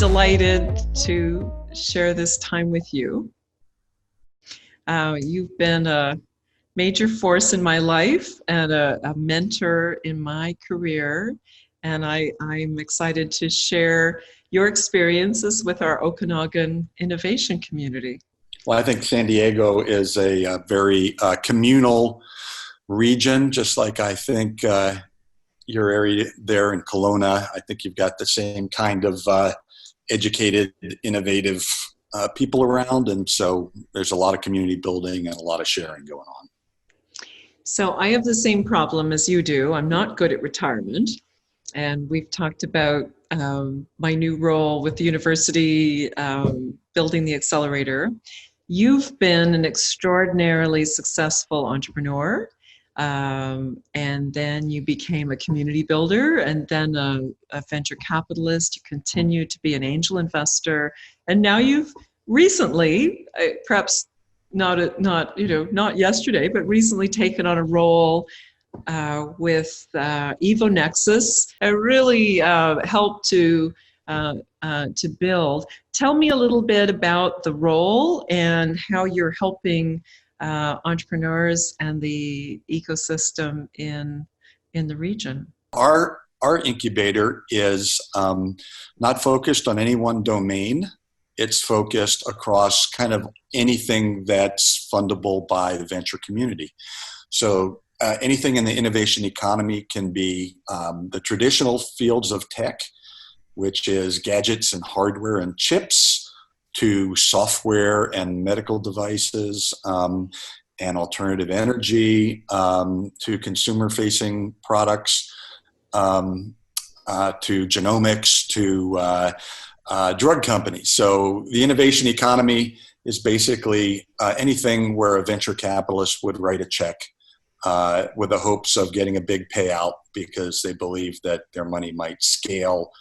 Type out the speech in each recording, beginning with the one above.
delighted to share this time with you. You've been a major force in my life and a mentor in my career, and I'm excited to share your experiences with our Okanagan innovation community. Well, I think San Diego is a very communal region, just like I think your area there in Kelowna. I think you've got the same kind of educated, innovative people around, and so there's a lot of community building and a lot of sharing going on. So I have the same problem as you do. I'm not good at retirement, and we've talked about my new role with the university, building the accelerator. You've been an extraordinarily successful entrepreneur, and then you became a community builder, and then a venture capitalist. You continue to be an angel investor, and now you've recently, perhaps not yesterday, but recently taken on a role with VONexus. It really helped to build. Tell me a little bit about the role and how you're helping entrepreneurs and the ecosystem in the region. Our incubator is not focused on any one domain. It's focused across kind of anything that's fundable by the venture community. So anything in the innovation economy can be the traditional fields of tech, which is gadgets and hardware and chips, to software and medical devices, and alternative energy, to consumer-facing products, to genomics, to drug companies. So the innovation economy is basically anything where a venture capitalist would write a check with the hopes of getting a big payout because they believe that their money might scale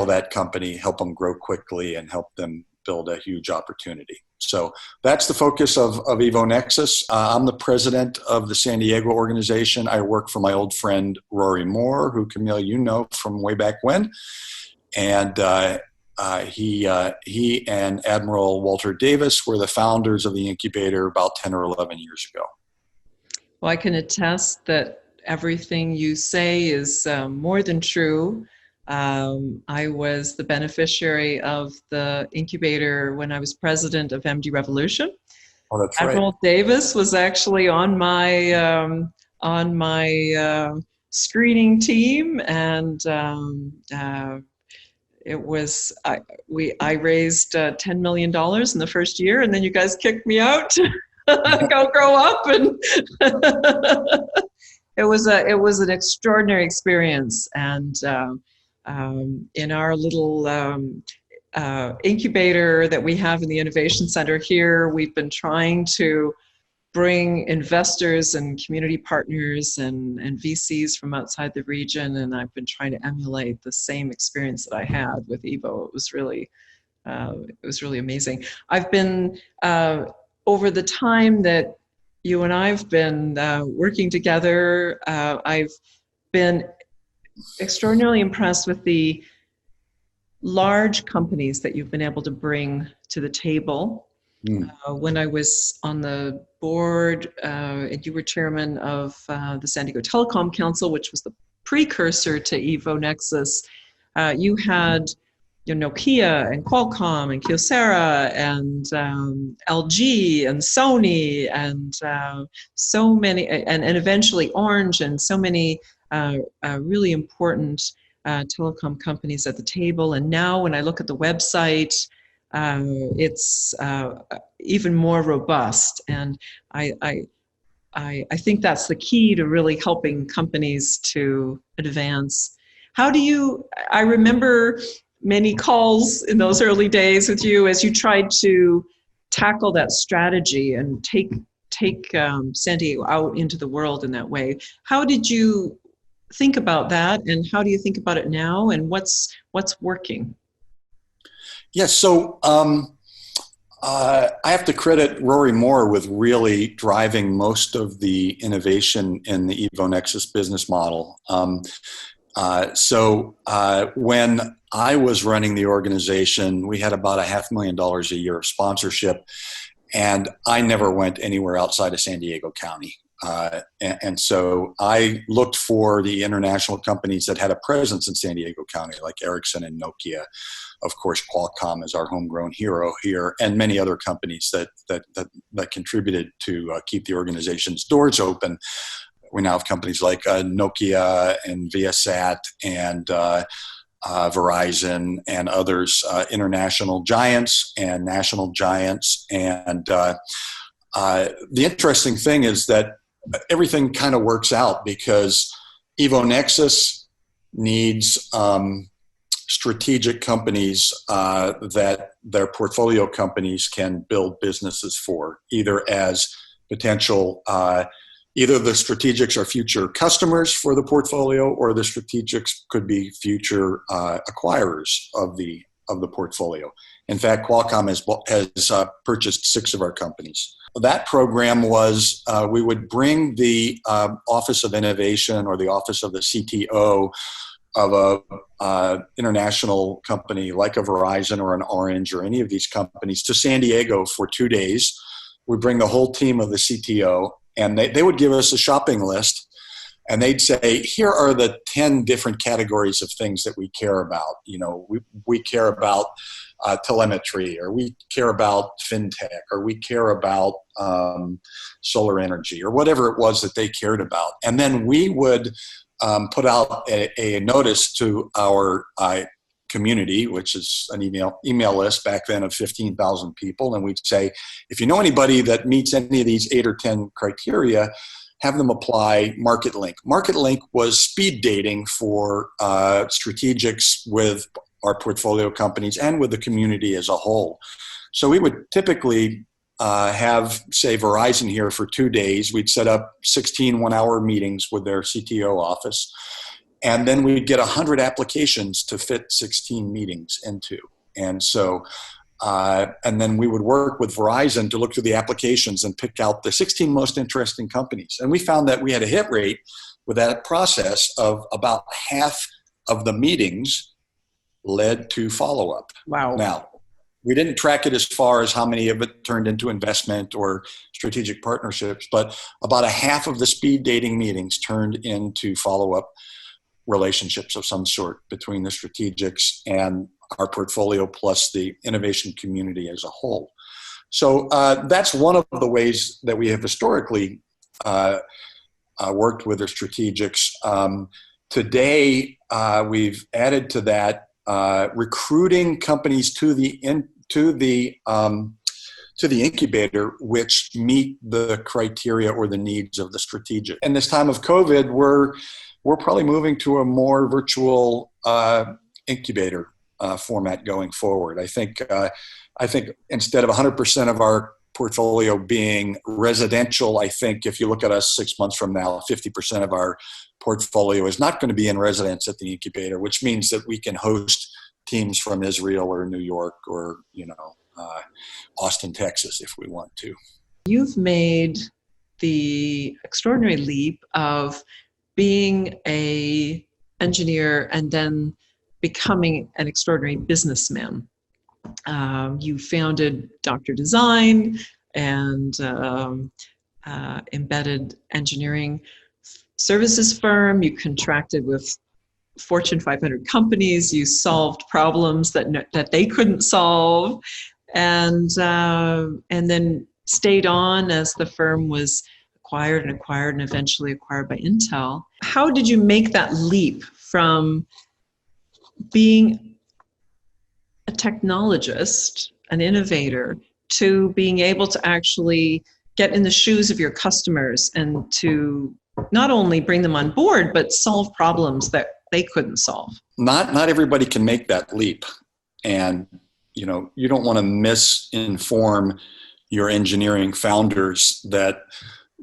that company, help them grow quickly, and help them build a huge opportunity. So that's the focus of VONexus. I'm the president of the San Diego organization. I work for my old friend Rory Moore, who, Camille, you know from way back when. And he and Admiral Walter Davis were the founders of the incubator about 10 or 11 years ago. Well, I can attest that everything you say is more than true. I was the beneficiary of the incubator when I was president of MD Revolution. Oh, that's right. Admiral Davis was actually on my screening team, and it was I raised $10 million in the first year, and then you guys kicked me out. Go grow up, and it was an extraordinary experience. And in our little incubator that we have in the Innovation Center here, we've been trying to bring investors and community partners and VCs from outside the region, and I've been trying to emulate the same experience that I had with EVO. It was really amazing. I've been over the time that you and I've been working together, I've been extraordinarily impressed with the large companies that you've been able to bring to the table. When I was on the board, and you were chairman of the San Diego Telecom Council, which was the precursor to VONexus, you had Nokia and Qualcomm and Kyocera and LG and Sony and so many, and eventually Orange, and so many really important telecom companies at the table. And now when I look at the website, it's even more robust. And I think that's the key to really helping companies to advance. I remember many calls in those early days with you as you tried to tackle that strategy and take San Diego out into the world in that way. How did you think about that, and how do you think about it now, and what's working? Yes, so I have to credit Rory Moore with really driving most of the innovation in the VONexus business model. When I was running the organization, we had about $500,000 a year of sponsorship, and I never went anywhere outside of San Diego County. And so I looked for the international companies that had a presence in San Diego County, like Ericsson and Nokia. Of course, Qualcomm is our homegrown hero here, and many other companies that contributed to keep the organization's doors open. We now have companies like Nokia and Viasat and Verizon and others, international giants and national giants. And the interesting thing is that everything kind of works out because EvoNexus needs strategic companies that their portfolio companies can build businesses for, either as potential either the strategics are future customers for the portfolio, or the strategics could be future acquirers of the portfolio. In fact, Qualcomm has purchased 6 of our companies. That program was we would bring the Office of Innovation or the Office of the CTO of a international company like a Verizon or an Orange or any of these companies to San Diego for 2 days. We bring the whole team of the CTO, and they would give us a shopping list, and they'd say, here are the 10 different categories of things that we care about. You know, we care about telemetry, or we care about fintech, or we care about solar energy, or whatever it was that they cared about. And then we would put out a notice to our community, which is an email list back then of 15,000 people. And we'd say, if you know anybody that meets any of these 8 or 10 criteria, have them apply MarketLink. MarketLink was speed dating for strategics with our portfolio companies and with the community as a whole. So we would typically have, say, Verizon here for 2 days. We'd set up 16 one-hour meetings with their CTO office. And then we'd get 100 applications to fit 16 meetings into. And so, and then we would work with Verizon to look through the applications and pick out the 16 most interesting companies. And we found that we had a hit rate with that process of about half of the meetings led to follow-up. Wow. Now, we didn't track it as far as how many of it turned into investment or strategic partnerships, but about a half of the speed dating meetings turned into follow-up relationships of some sort between the strategics and our portfolio plus the innovation community as a whole. So that's one of the ways that we have historically worked with the strategics. Today, we've added to that recruiting companies to the incubator, which meet the criteria or the needs of the strategic. In this time of COVID, we're probably moving to a more virtual incubator format going forward. I think instead of 100% of our portfolio being residential, I think if you look at us 6 months from now, 50% of our portfolio is not going to be in residence at the incubator, which means that we can host teams from Israel or New York or Austin, Texas, if we want to. You've made the extraordinary leap of being an engineer and then becoming an extraordinary businessman. You founded Dr. Design and embedded engineering services firm. You contracted with Fortune 500 companies. You solved problems that they couldn't solve, and then stayed on as the firm was acquired and eventually acquired by Intel. How did you make that leap from being a technologist, an innovator, to being able to actually get in the shoes of your customers and to not only bring them on board, but solve problems that they couldn't solve? Not everybody can make that leap. And, you don't want to misinform your engineering founders that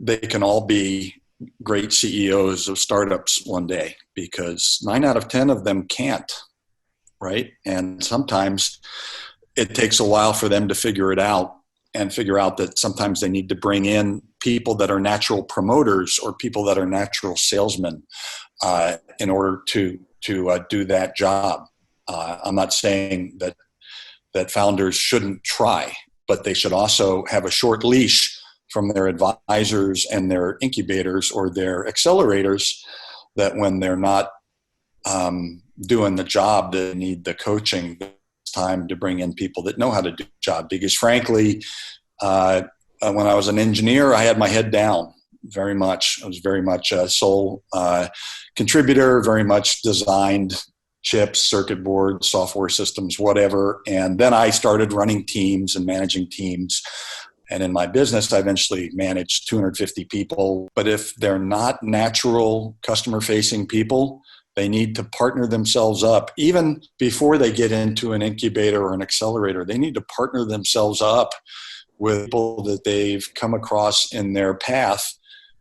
they can all be great CEOs of startups one day, because 9 out of 10 of them can't, right? And sometimes it takes a while for them to figure it out and figure out that sometimes they need to bring in people that are natural promoters or people that are natural salesmen in order to to do that job. I'm not saying that founders shouldn't try, but they should also have a short leash from their advisors and their incubators or their accelerators, that when they're not doing the job, they need the coaching. It's time to bring in people that know how to do the job. Because frankly, when I was an engineer, I had my head down very much. I was very much a sole contributor, very much designed chips, circuit boards, software systems, whatever. And then I started running teams and managing teams. And in my business, I eventually managed 250 people. But if they're not natural customer-facing people, they need to partner themselves up. Even before they get into an incubator or an accelerator, they need to partner themselves up with people that they've come across in their path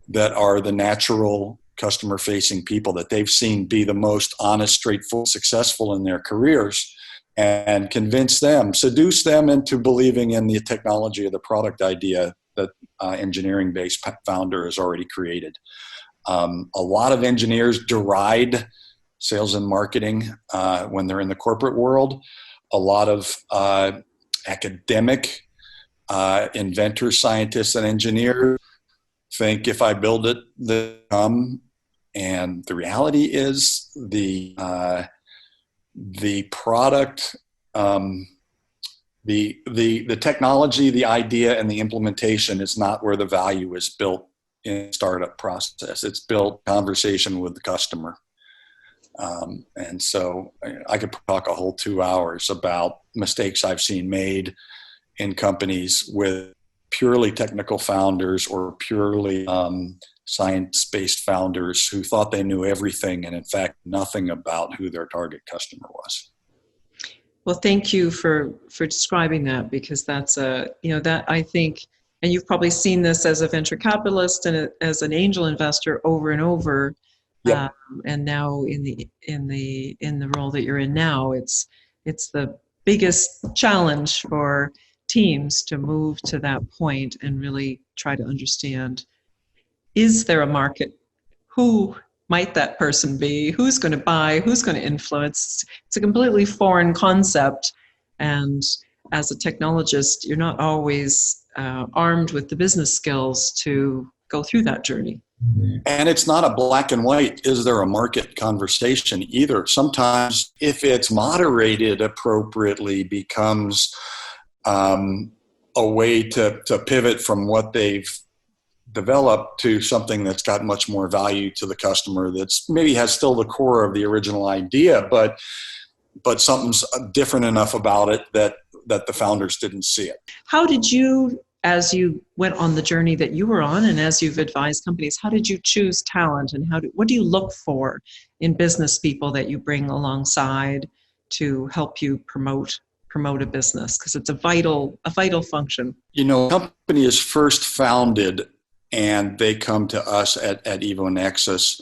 that are the natural customer-facing people that they've seen be the most honest, straightforward, successful in their careers, and convince them, seduce them into believing in the technology or the product idea that engineering-based founder has already created. A lot of engineers deride sales and marketing when they're in the corporate world. A lot of academic inventors, scientists, and engineers think if I build it, they'll come. And the reality is the product, the technology, the idea, and the implementation is not where the value is built in the startup process. It's built conversation with the customer. And so I could talk a whole 2 hours about mistakes I've seen made in companies with purely technical founders or purely science-based founders who thought they knew everything and in fact nothing about who their target customer was. Well, thank you for describing that, because that's that I think, and you've probably seen this as a venture capitalist and as an angel investor over and over. Yep. And now in the role that you're in now, it's the biggest challenge for teams to move to that point and really try to understand, is there a market? Who might that person be? Who's going to buy? Who's going to influence? It's a completely foreign concept. And as a technologist, you're not always armed with the business skills to go through that journey. And it's not a black and white, is there a market conversation either. Sometimes if it's moderated appropriately, becomes a way to pivot from what they've developed to something that's got much more value to the customer, that's maybe has still the core of the original idea, but something's different enough about it that the founders didn't see it. How did you, as you went on the journey that you were on and as you've advised companies, how did you choose talent, and what do you look for in business people that you bring alongside to help you promote a business? Because it's a vital function. A company is first founded and they come to us at Evo Nexus.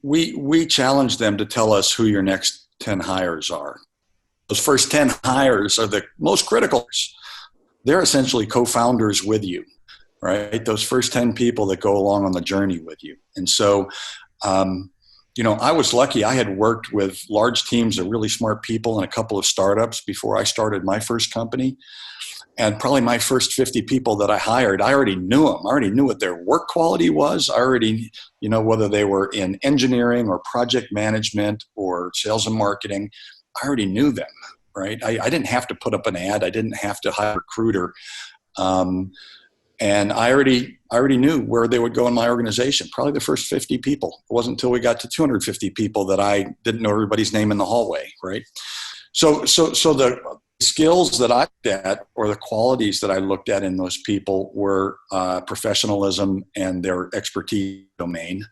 We challenge them to tell us who your next 10 hires are. Those first 10 hires are the most critical. They're essentially co-founders with you, right? Those first 10 people that go along on the journey with you. And so, I was lucky. I had worked with large teams of really smart people in a couple of startups before I started my first company. And probably my first 50 people that I hired, I already knew them. I already knew what their work quality was. I already, whether they were in engineering or project management or sales and marketing, I already knew them, right? I didn't have to put up an ad. I didn't have to hire a recruiter. And I already knew where they would go in my organization, probably the first 50 people. It wasn't until we got to 250 people that I didn't know everybody's name in the hallway, right? So the skills that I looked at, or the qualities that I looked at in those people, were professionalism and their expertise domain.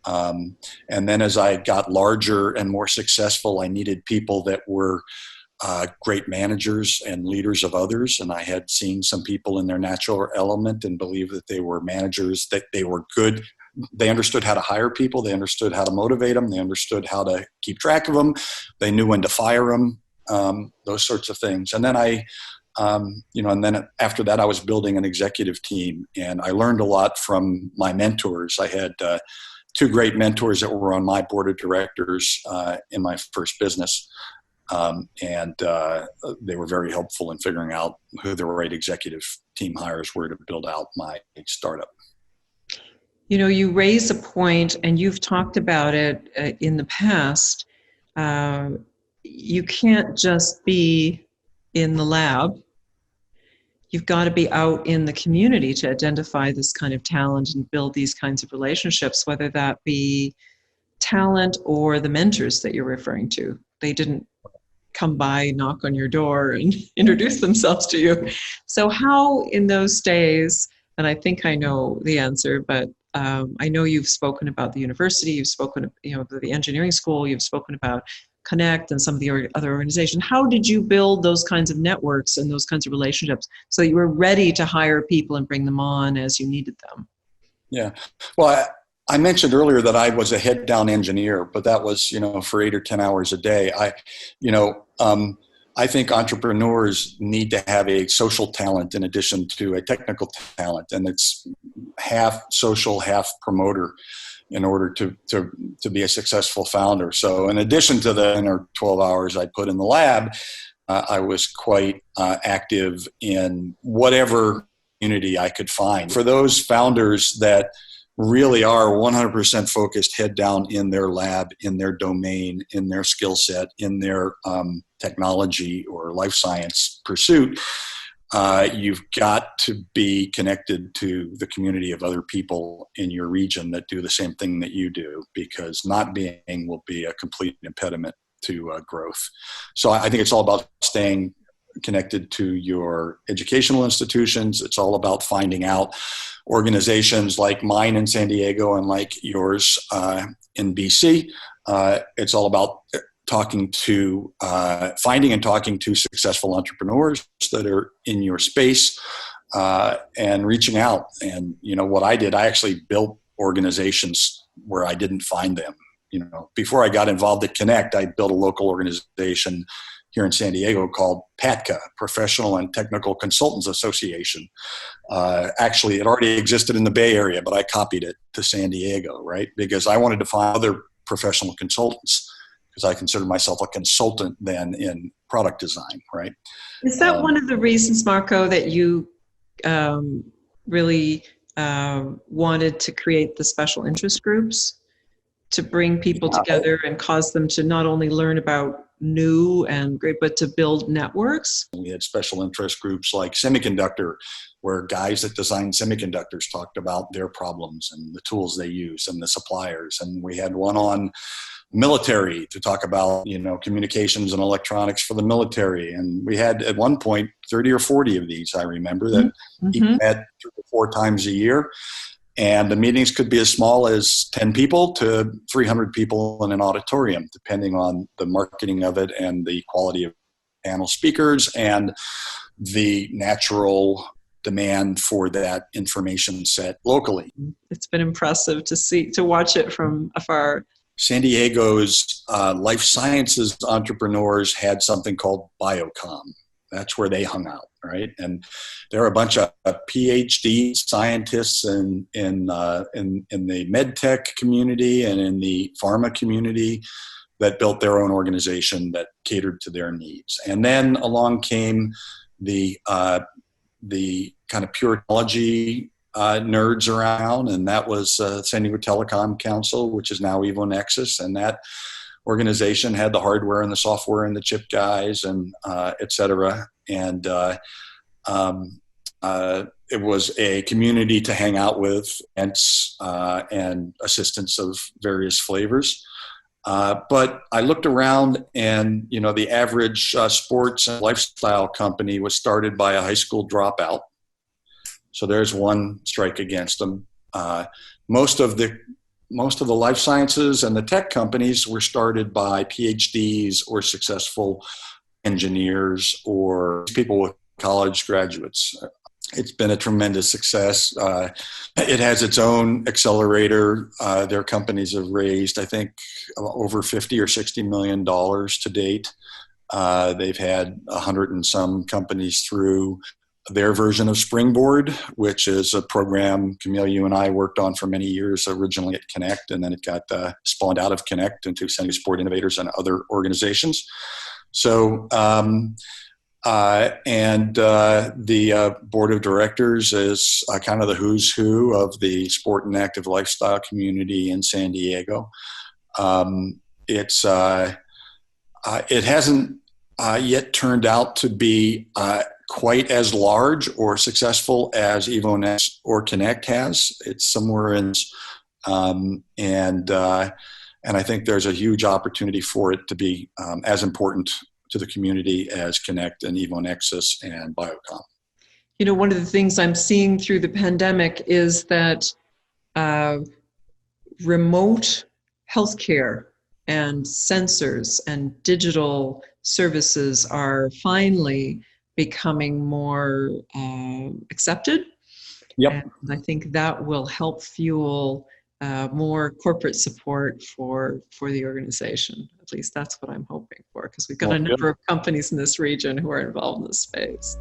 And then as I got larger and more successful, I needed people that were great managers and leaders of others. And I had seen some people in their natural element and believed that they were managers, that they were good. They understood how to hire people. They understood how to motivate them. They understood how to keep track of them. They knew when to fire them, those sorts of things. And then and then after that, I was building an executive team, and I learned a lot from my mentors. I had two great mentors that were on my board of directors in my first business. And they were very helpful in figuring out who the right executive team hires were to build out my startup. You know, you raise a point, and you've talked about it in the past. You can't just be in the lab. You've got to be out in the community to identify this kind of talent and build these kinds of relationships, whether that be talent or the mentors that you're referring to. They didn't come by, knock on your door, and introduce themselves to you. So how in those days, and I think I know the answer, but I know you've spoken about the university, you've spoken, about the engineering school, you've spoken about Connect and some of the other organizations. How did you build those kinds of networks and those kinds of relationships so that you were ready to hire people and bring them on as you needed them? Yeah. Well, I mentioned earlier that I was a head down engineer, but that was, for 8 or 10 hours a day. I think entrepreneurs need to have a social talent in addition to a technical talent, and it's half social, half promoter in order to be a successful founder. So in addition to the 10 or 12 hours I put in the lab, I was quite active in whatever community I could find. For those founders that really are 100% focused head down in their lab, in their domain, in their skill set, in their technology or life science pursuit, you've got to be connected to the community of other people in your region that do the same thing that you do, because not being will be a complete impediment to growth. So I think it's all about staying connected to your educational institutions. It's all about finding out organizations like mine in San Diego and like yours in BC. It's all about finding and talking to successful entrepreneurs that are in your space and reaching out. And, what I did, I actually built organizations where I didn't find them. Before I got involved at Connect, I built a local organization here in San Diego called PATCA, Professional and Technical Consultants Association. Actually, it already existed in the Bay Area, but I copied it to San Diego, right? Because I wanted to find other professional consultants, because I consider myself a consultant then in product design, right? Is that one of the reasons, Marco, that you really wanted to create the special interest groups, to bring people together and cause them to not only learn about new and great, but to build networks? We had special interest groups like semiconductor, where guys that design semiconductors talked about their problems and the tools they use and the suppliers. And we had one on military to talk about, communications and electronics for the military. And we had at one point 30 or 40 of these, I remember, that met 3 or 4 times a year. And the meetings could be as small as 10 people to 300 people in an auditorium, depending on the marketing of it and the quality of panel speakers and the natural demand for that information set locally. It's been impressive to watch it from afar. San Diego's life sciences entrepreneurs had something called Biocom. That's where they hung out, right? And there are a bunch of PhD scientists in the med tech community and in the pharma community that built their own organization that catered to their needs. And then along came the kind of pure technology nerds around, and that was San Diego Telecom Council, which is now Evo Nexus, and that organization had the hardware and the software and the chip guys and et cetera. And it was a community to hang out with, and assistants of various flavors. But I looked around, and the average sports and lifestyle company was started by a high school dropout. So there's one strike against them. Most of the life sciences and the tech companies were started by PhDs or successful engineers or people with college graduates. It's been a tremendous success. It has its own accelerator. Their companies have raised, I think, over $50 or $60 million to date. They've had 100 and some companies through their version of Springboard, which is a program, Camille, you and I worked on for many years, originally at Connect, and then it got spawned out of Connect into San Diego Sport Innovators and other organizations. So, the board of directors is kind of the who's who of the sport and active lifestyle community in San Diego. It hasn't yet turned out to be quite as large or successful as EvoNext or Connect has. It's somewhere in, and I think there's a huge opportunity for it to be as important to the community as Connect and EvoNexus and Biocom. You know, one of the things I'm seeing through the pandemic is that remote healthcare and sensors and digital services are finally becoming more accepted. Yep. And I think that will help fuel more corporate support for the organization. At least that's what I'm hoping for, because we've got a number of companies in this region who are involved in this space.